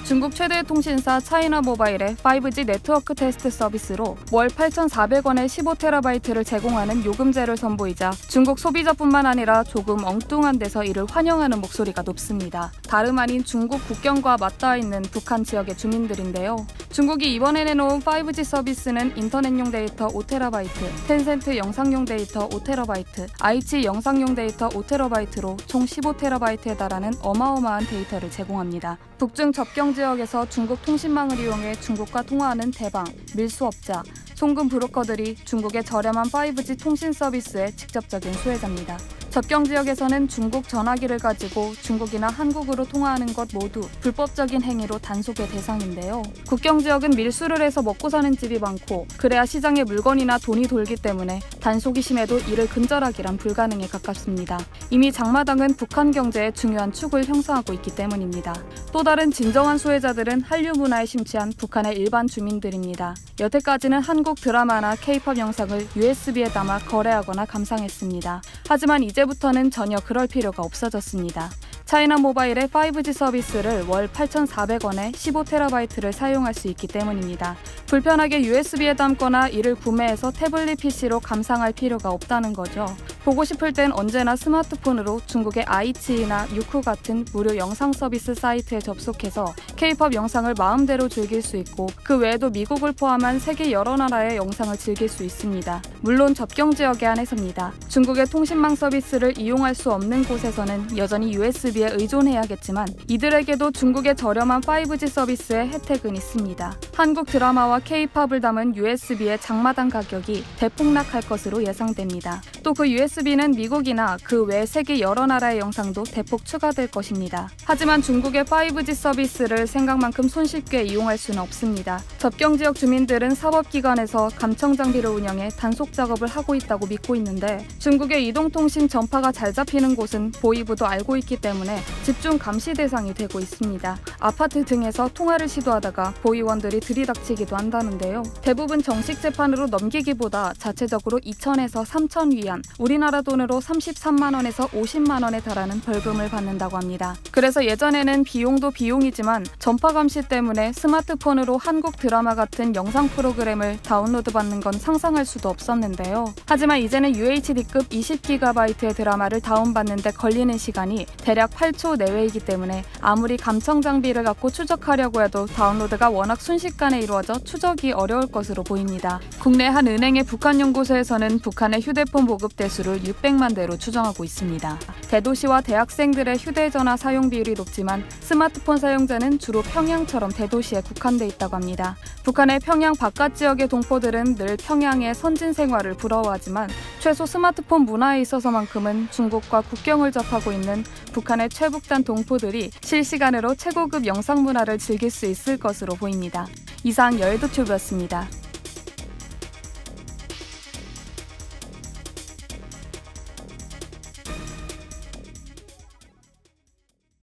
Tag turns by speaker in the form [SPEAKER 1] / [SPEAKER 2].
[SPEAKER 1] 중국 최대 통신사 차이나 모바일의 5G 네트워크 테스트 서비스로 월 8,400원에 15TB를 제공하는 요금제를 선보이자 중국 소비자뿐만 아니라 조금 엉뚱한 데서 이를 환영하는 목소리가 높습니다. 다름 아닌 중국 국경과 맞닿아 있는 북한 지역의 주민들인데요. 중국이 이번에 내놓은 5G 서비스는 인터넷용 데이터 5TB, 텐센트 영상용 데이터 5TB, 아이치 영상용 데이터 5TB로 총 15TB에 달하는 어마어마한 데이터를 제공합니다. 북중 접경 지역에서 중국 통신망을 이용해 중국과 통화하는 대방, 밀수업자, 송금 브로커들이 중국의 저렴한 5G 통신 서비스의 직접적인 수혜자입니다. 접경 지역에서는 중국 전화기를 가지고 중국이나 한국으로 통화하는 것 모두 불법적인 행위로 단속의 대상인데요. 국경 지역은 밀수를 해서 먹고 사는 집이 많고 그래야 시장에 물건이나 돈이 돌기 때문에 단속이 심해도 이를 근절하기란 불가능에 가깝습니다. 이미 장마당은 북한 경제의 중요한 축을 형성하고 있기 때문입니다. 또 다른 진정한 수혜자들은 한류 문화에 심취한 북한의 일반 주민들입니다. 여태까지는 한국 드라마나 K-팝 영상을 USB에 담아 거래하거나 감상했습니다. 하지만 이제부터는 전혀 그럴 필요가 없어졌습니다. 차이나 모바일의 5G 서비스를 월 8,400원에 15TB를 사용할 수 있기 때문입니다. 불편하게 USB에 담거나 이를 구매해서 태블릿 PC로 감상할 필요가 없다는 거죠. 보고 싶을 땐 언제나 스마트폰으로 중국의 아이치나 유쿠 같은 무료 영상 서비스 사이트에 접속해서 K-팝 영상을 마음대로 즐길 수 있고 그 외에도 미국을 포함한 세계 여러 나라의 영상을 즐길 수 있습니다. 물론 접경 지역에 한해서입니다. 중국의 통신망 서비스를 이용할 수 없는 곳에서는 여전히 USB에 의존해야겠지만 이들에게도 중국의 저렴한 5G 서비스의 혜택은 있습니다. 한국 드라마와 K-팝을 담은 USB의 장마당 가격이 대폭락할 것으로 예상됩니다. 또 그 USB는 미국이나 그 외 세계 여러 나라의 영상도 대폭 추가될 것입니다. 하지만 중국의 5G 서비스를 생각만큼 손쉽게 이용할 수는 없습니다. 접경 지역 주민들은 사법기관에서 감청 장비를 운영해 단속 작업을 하고 있다고 믿고 있는데 중국의 이동통신 전파가 잘 잡히는 곳은 보이부도 알고 있기 때문에 집중 감시 대상이 되고 있습니다. 아파트 등에서 통화를 시도하다가 보이원들이 들이닥치기도 한다는데요. 대부분 정식 재판으로 넘기기보다 자체적으로 2,000에서 3,000 위안, 우리나라 돈으로 33만 원에서 50만 원에 달하는 벌금을 받는다고 합니다. 그래서 예전에는 비용도 비용이지만 전파 감시 때문에 스마트폰으로 한국 드라마 같은 영상 프로그램을 다운로드 받는 건 상상할 수도 없었는데요. 하지만 이제는 UHD급 20GB의 드라마를 다운받는데 걸리는 시간이 대략 8초 내외이기 때문에 아무리 감청 장비를 갖고 추적하려고 해도 다운로드가 워낙 순식간에 이루어져 추적이 어려울 것으로 보입니다. 국내 한 은행의 북한 연구소에서는 북한의 휴대폰 보급 대수를 600만 대로 추정하고 있습니다. 대도시와 대학생들의 휴대전화 사용 비율이 높지만 스마트폰 사용자는 주로 평양처럼 대도시에 국한돼 있다고 합니다. 북한의 평양 바깥 지역의 동포들은 늘 평양의 선진 생활을 부러워하지만 최소 스마트폰 문화에 있어서만큼은 중국과 국경을 접하고 있는 북한의 최북단 동포들이 실시간으로 최고급 영상 문화를 즐길 수 있을 것으로 보입니다. 이상 여의도튜브였습니다.